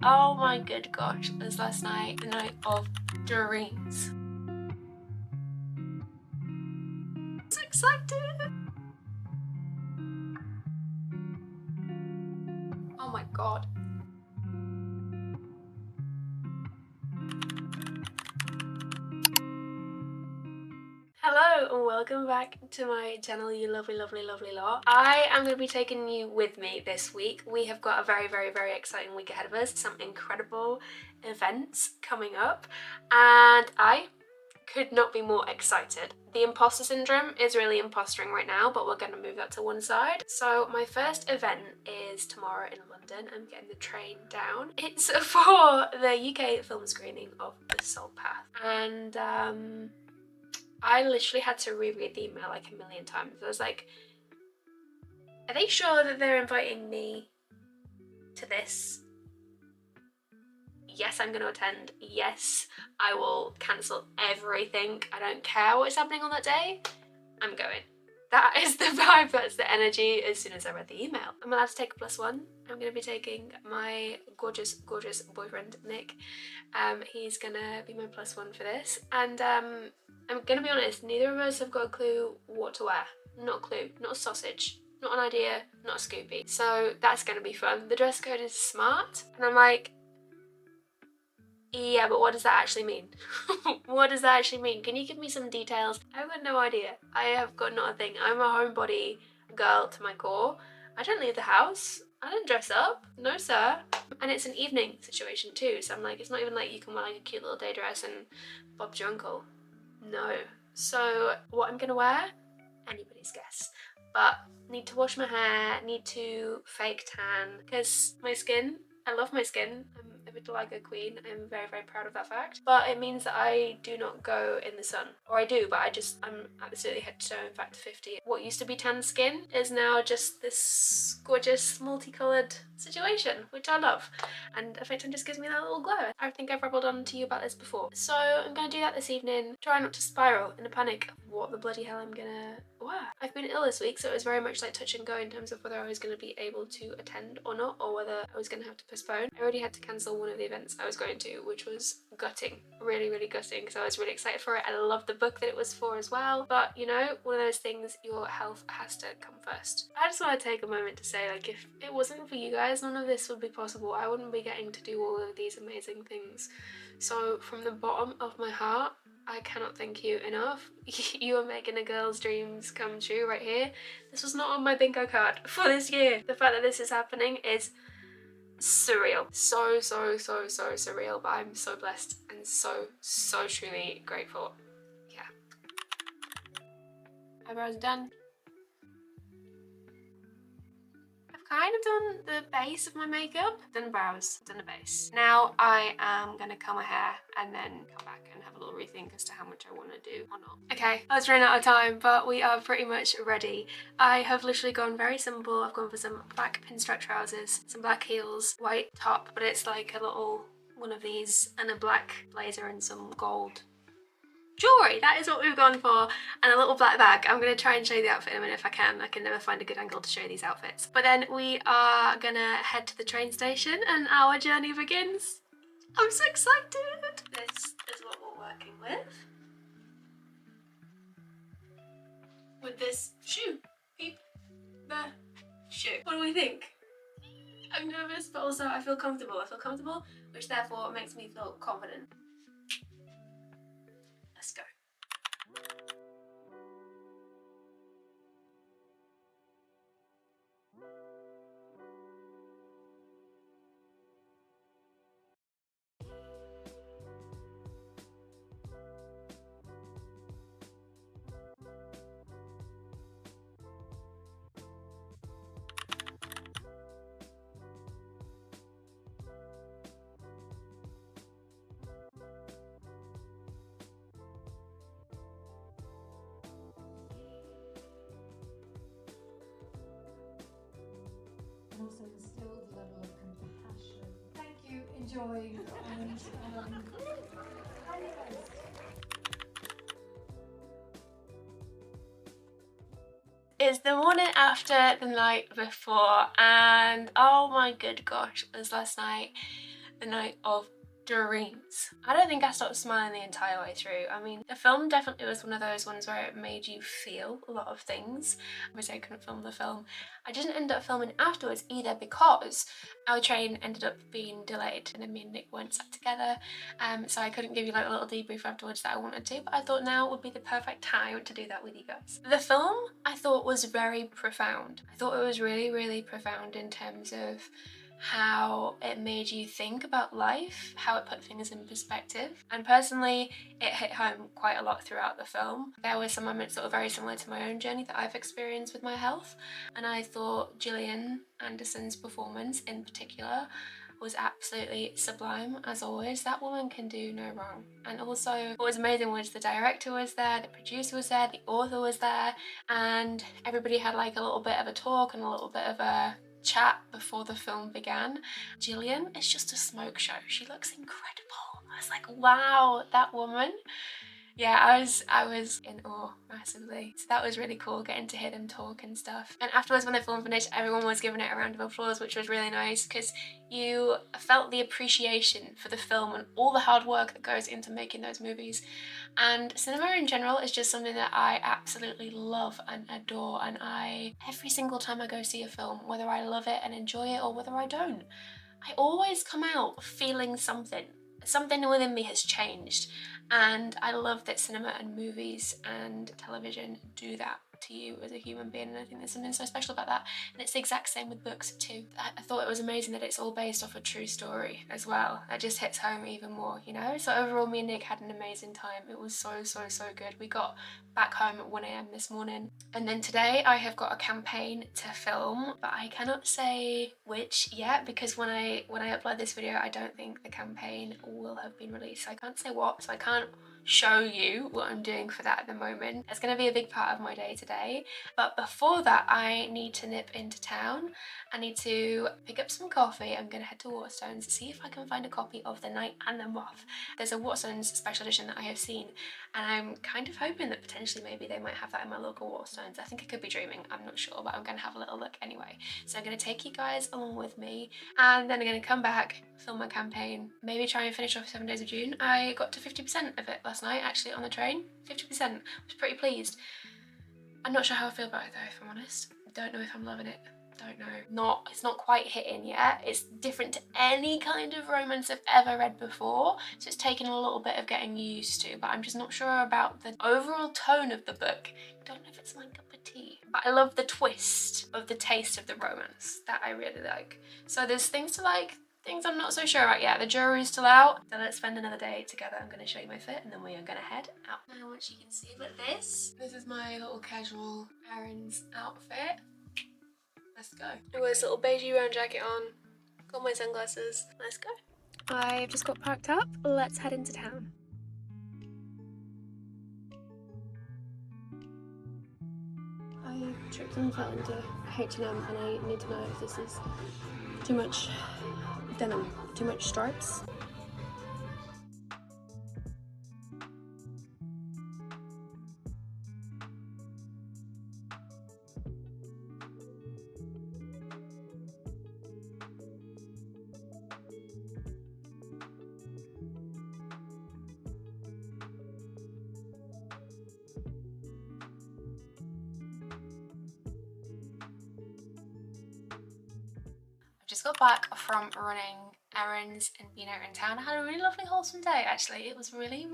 Oh my good gosh, it was last night, the night of dreams. I'm so excited! Oh my god. Hello and welcome back to my channel, you lovely lot. I am going to be taking you with me this week. We have got a very exciting week ahead of us, some incredible events coming up, and I could not be more excited. The imposter syndrome is really impostering right now, but we're going to move that to one side. So my first event is tomorrow in London. I'm getting the train down. It's for the UK film screening of The Soul Path, and I literally had to reread the email like a million times. I was like, are they sure that they're inviting me to this? Yes, I'm going to attend. Yes, I will cancel everything. I don't care what's happening on that day. I'm going. That is the vibe, that's the energy as soon as I read the email. I'm allowed to take a +1. I'm going to be taking my gorgeous boyfriend, Nick. He's going to be my +1 for this. And I'm going to be honest, neither of us have got a clue what to wear. Not a clue, not a sausage, not an idea, not a Scoopy. So that's going to be fun. The dress code is smart. And I'm like, yeah, but what does that actually mean? What does that actually mean? Can you give me some details? I've got no idea. I have got not a thing. I'm a homebody girl to my core. I don't leave the house. I don't dress up. No, sir. And it's an evening situation too, so I'm like, it's not even like you can wear like a cute little day dress and Bob's your uncle. No. So what I'm gonna wear? Anybody's guess. But need to wash my hair, need to fake tan, because my skin, I love my skin. I'm a vitiligo queen. I'm very proud of that fact. But it means that I do not go in the sun. Or I do, but I'm absolutely head to toe, in fact 50. What used to be tan skin is now just this gorgeous multicolored situation, which I love. And a fake tan just gives me that little glow. I think I've rabbled on to you about this before. So I'm gonna do that this evening. Try not to spiral in a panic of what the bloody hell I'm gonna wear. I've been ill this week, so it was very much like touch and go in terms of whether I was going to be able to attend or not, or whether I was going to have to postpone. I already had to cancel one of the events I was going to, which was gutting. Really gutting, because I was really excited for it. I loved the book that it was for as well. But you know, one of those things, your health has to come first. I just want to take a moment to say, like, if it wasn't for you guys, none of this would be possible. I wouldn't be getting to do all of these amazing things. So from the bottom of my heart, I cannot thank you enough. You are making a girl's dreams come true right here. This was not on my bingo card for this year. The fact that this is happening is surreal. So surreal, but I'm so blessed and so truly grateful. Yeah. Eyebrows done. Kind of done the base of my makeup, done the brows, done the base. Now I am gonna curl my hair and then come back and have a little rethink as to how much I want to do or not. Okay, I was running out of time, but we are pretty much ready. I have literally gone very simple. I've gone for some black pinstripe trousers, some black heels, white top, but it's like a little one of these, and a black blazer and some gold jewellery. That is what we've gone for, and a little black bag. I'm going to try and show you the outfit in a minute if I can. I can never find a good angle to show you these outfits. But then we are going to head to the train station and our journey begins. I'm so excited! This is what we're working with. With this shoe. Peep the shoe. What do we think? I'm nervous, but also I feel comfortable. I feel comfortable, which therefore makes me feel confident. Let's go. Also instilled a level of compassion. Thank you, enjoy, and It's the morning after the night before, and oh my good gosh, it was last night. the night of dreams. I don't think I stopped smiling the entire way through. I mean, the film definitely was one of those ones where it made you feel a lot of things. Obviously I couldn't film the film. I didn't end up filming afterwards either because our train ended up being delayed and then me and Nick weren't sat together, so I couldn't give you like a little debrief afterwards that I wanted to, but I thought now would be the perfect time to do that with you guys. The film I thought was very profound. I thought it was really, really profound in terms of how it made you think about life, how it put things in perspective. And personally, it hit home quite a lot throughout the film. There were some moments that were very similar to my own journey that I've experienced with my health. And I thought Gillian Anderson's performance in particular was absolutely sublime, as always. That woman can do no wrong. And also what was amazing was the director was there, the producer was there, the author was there, and everybody had like a little bit of a talk and a little bit of a chat before the film began. Gillian is just a smoke show. She looks incredible. I was like, wow, that woman. Yeah, I was in awe massively. So that was really cool, getting to hear them talk and stuff. And afterwards, when the film finished, everyone was giving it a round of applause, which was really nice because you felt the appreciation for the film and all the hard work that goes into making those movies. And cinema in general is just something that I absolutely love and adore, and every single time I go see a film, whether I love it and enjoy it or whether I don't, I always come out feeling something. Something within me has changed, and I love that cinema and movies and television do that to you as a human being, and I think there's something so special about that. And it's the exact same with books too. I thought it was amazing that it's all based off a true story as well. That just hits home even more, you know? So overall, me and Nick had an amazing time. It was so good. We got back home at 1 a.m. this morning, and then today I have got a campaign to film, but I cannot say which yet because when I upload this video, I don't think the campaign will have been released. So I can't say what, so I can't show you what I'm doing for that at the moment. It's going to be a big part of my day today, but before that I need to nip into town. I need to pick up some coffee. I'm going to head to Waterstones to see if I can find a copy of The Night and the Moth. There's a Waterstones special edition that I have seen, and I'm kind of hoping that potentially maybe they might have that in my local Waterstones. I think I could be dreaming, I'm not sure, but I'm going to have a little look anyway. So I'm going to take you guys along with me, and then I'm going to come back, film my campaign, maybe try and finish off 7 Days of June. I got to 50% of it last night actually on the train. 50%. I was pretty pleased. I'm not sure how I feel about it though, if I'm honest. Don't know if I'm loving it. Don't know. It's not quite hitting yet. It's different to any kind of romance I've ever read before, so it's taken a little bit of getting used to, but I'm just not sure about the overall tone of the book. Don't know if it's my cup of tea, but I love the twist of the taste of the romance. That I really like. So there's things to like, things I'm not so sure about yet. The jury's still out, so let's spend another day together. I'm going to show you my fit and then we are going to head out. Now once you can see with this is my little casual Errands outfit. Let's go. I got this little beigey round jacket on, got my sunglasses, let's go. I've just got parked up, let's head into town. I tripped and fell into H&M and I need to know if this is too much denim, too much stripes. Just got back from running errands and being out in town. I had a really lovely wholesome day actually. It was really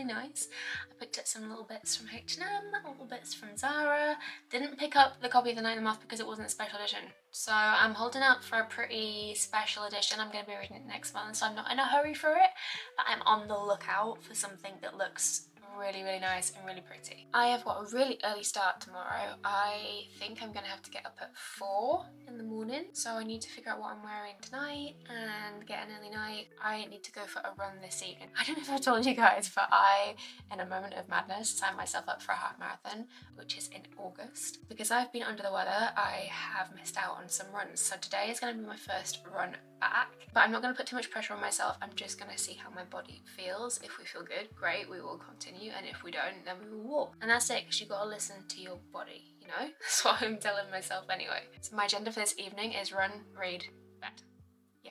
nice. I picked up some little bits from H&M, little bits from Zara. Didn't pick up the copy of The Night and the Moth because it wasn't a special edition. So I'm holding out for a pretty special edition. I'm going to be reading it next month, so I'm not in a hurry for it, but I'm on the lookout for something that looks really nice and really pretty. I have got a really early start tomorrow. I think I'm gonna have to get up at 4 in the morning, so I need to figure out what I'm wearing tonight and get an early night. I need to go for a run this evening. I don't know if I told you guys, but I, in a moment of madness, signed myself up for a half marathon, which is in August. Because I've been under the weather, I have missed out on some runs, so today is going to be my first run back. But I'm not going to put too much pressure on myself. I'm just going to see how my body feels. If we feel good, great, we will continue, and if we don't, then we will walk. And that's it, because you've got to listen to your body, you know? That's what I'm telling myself anyway. So my agenda for this evening is run, read, bed. Yeah.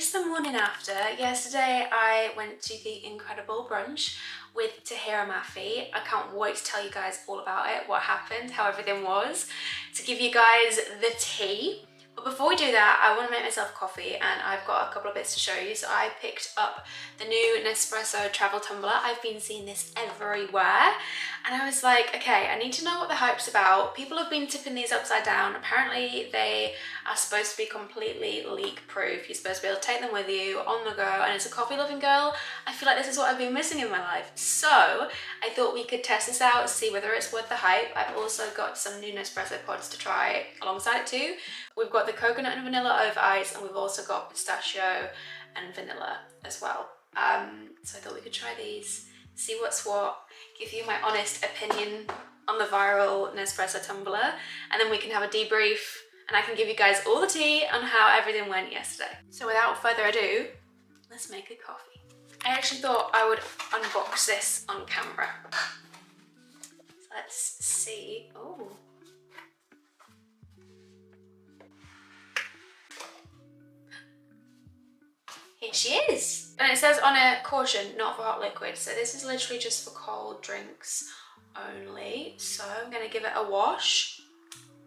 It's the morning after. Yesterday I went to the incredible brunch with Tahereh Mafi. I can't wait to tell you guys all about it, what happened, how everything was, to give you guys the tea. But before we do that, I want to make myself coffee, and I've got a couple of bits to show you. So I picked up the new Nespresso travel tumbler. I've been seeing this everywhere, and I was like, okay, I need to know what the hype's about. People have been tipping these upside down. Apparently they are supposed to be completely leak proof. You're supposed to be able to take them with you on the go, and as a coffee loving girl, I feel like this is what I've been missing in my life. So I thought we could test this out, see whether it's worth the hype. I've also got some new Nespresso pods to try alongside it too. We've got the coconut and vanilla over ice, and we've also got pistachio and vanilla as well. So I thought we could try these, see what's what, give you my honest opinion on the viral Nespresso tumbler, and then we can have a debrief and I can give you guys all the tea on how everything went yesterday. So without further ado, let's make a coffee. I actually thought I would unbox this on camera. So let's see. Oh. Here she is. And it says on it, caution, not for hot liquid. So this is literally just for cold drinks only. So I'm gonna give it a wash,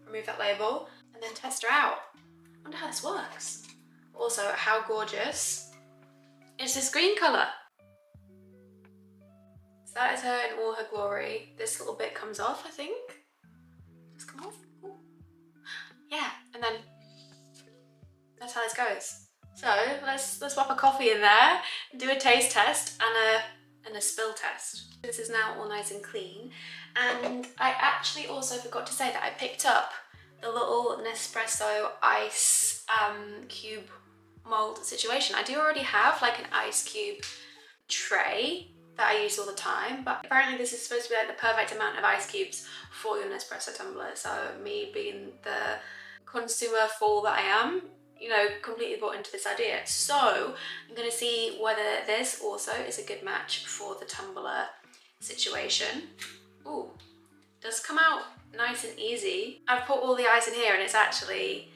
remove that label, and then test her out. I wonder how this works. Also, how gorgeous is this green colour? So that is her in all her glory. This little bit comes off, I think. Does it come off? Ooh. Yeah, and then that's how this goes. So let's swap a coffee in there, do a taste test and a spill test. This is now all nice and clean. And I actually also forgot to say that I picked up the little Nespresso ice cube mold situation. I do already have like an ice cube tray that I use all the time, but apparently this is supposed to be like the perfect amount of ice cubes for your Nespresso tumbler. So me being the consumer fool that I am, you know, completely bought into this idea. So I'm gonna see whether this also is a good match for the tumbler situation. Ooh, does come out nice and easy. I've put all the ice in here and it's actually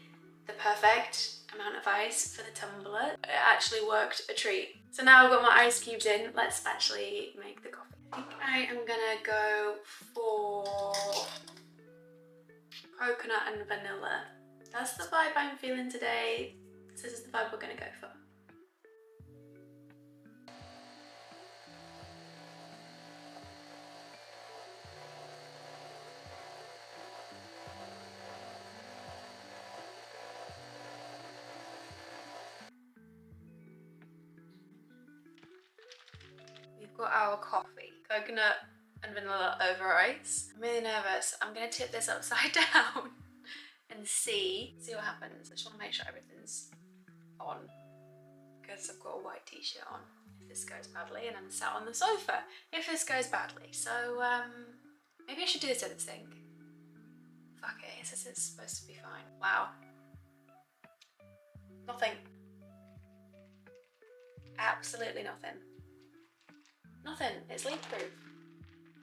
the perfect amount of ice for the tumbler. It actually worked a treat. So now I've got my ice cubes in, let's actually make the coffee. I think I am gonna go for coconut and vanilla. That's the vibe I'm feeling today. So this is the vibe we're gonna go for. We've got our coffee, coconut and vanilla over ice. I'm really nervous. I'm gonna tip this upside down and see what happens. I just want to make sure everything's on because I've got a white t-shirt on if this goes badly, and I'm sat on the sofa if this goes badly. So maybe I should do this other thing. Fuck it, it says it's supposed to be fine. Wow. Nothing. Absolutely nothing. Nothing. It's leak proof.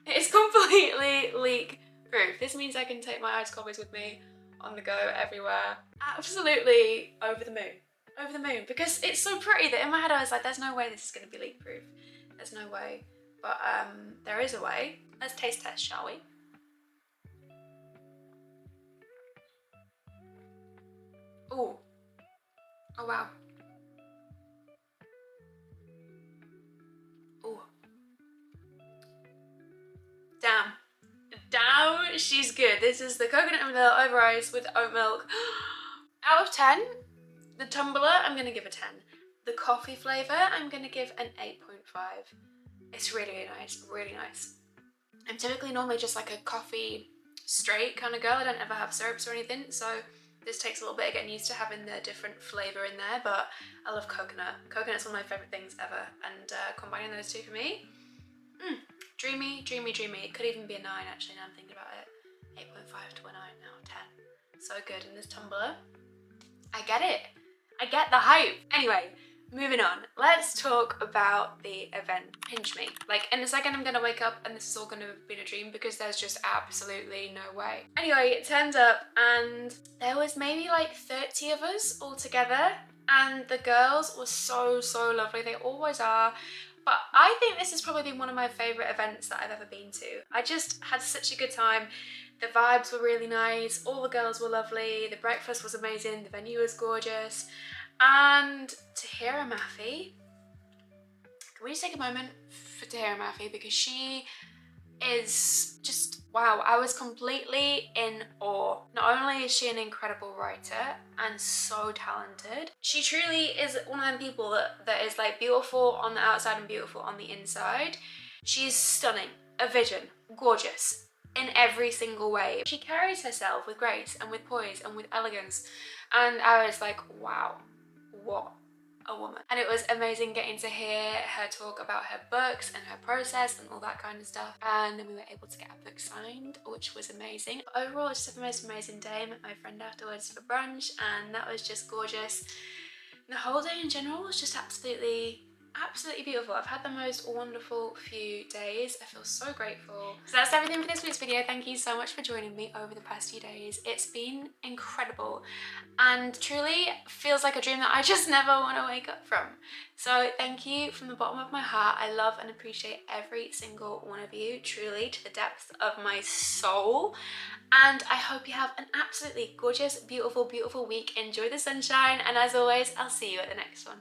It's completely leak proof. This means I can take my iced coffees with me on the go everywhere. Absolutely over the moon. Over the moon. Because it's so pretty that in my head I was like, there's no way this is going to be leak proof. There's no way. But there is a way. Let's taste test, shall we? Ooh. Oh wow. Ooh. Damn. Damn, she's good. This is the coconut and vanilla over ice with oat milk. Out of 10, the tumbler, I'm gonna give a 10. The coffee flavour, I'm gonna give an 8.5. It's really, really nice, really nice. I'm typically normally just like a coffee straight kind of girl. I don't ever have syrups or anything, so this takes a little bit of getting used to having the different flavour in there, but I love coconut. Coconut's one of my favourite things ever, and combining those two for me, dreamy, dreamy, dreamy. It could even be a 9 actually, now I'm thinking about it. 8.5 to a 9 out of 10. So good. In this tumbler, I get it. I get the hype. Anyway, moving on. Let's talk about the event. Pinch me. Like in a second I'm gonna wake up and this is all gonna have been a dream because there's just absolutely no way. Anyway, it turns up and there was maybe like 30 of us all together. and the girls were so lovely. They always are. But I think this has probably been one of my favourite events that I've ever been to. I just had such a good time. The vibes were really nice, all the girls were lovely, the breakfast was amazing, the venue was gorgeous, and Tahereh Mafi, can we just take a moment for Tahereh Mafi, because she is just, wow, I was completely in awe. Not only is she an incredible writer and so talented, she truly is one of them people that is like beautiful on the outside and beautiful on the inside. She's stunning, a vision, gorgeous in every single way. She carries herself with grace and with poise and with elegance, and I was like, wow, what a woman. And it was amazing getting to hear her talk about her books and her process and all that kind of stuff, and then we were able to get our book signed, which was amazing. But overall, it's just the most amazing day. I met my friend afterwards for brunch, and that was just gorgeous. And the whole day in general was just absolutely beautiful. I've had the most wonderful few days. I feel so grateful. So that's everything for this week's video. Thank you so much for joining me over the past few days. It's been incredible and truly feels like a dream that I just never want to wake up from. So thank you from the bottom of my heart. I love and appreciate every single one of you, truly to the depths of my soul. And I hope you have an absolutely gorgeous, beautiful week. Enjoy the sunshine, and as always, I'll see you at the next one.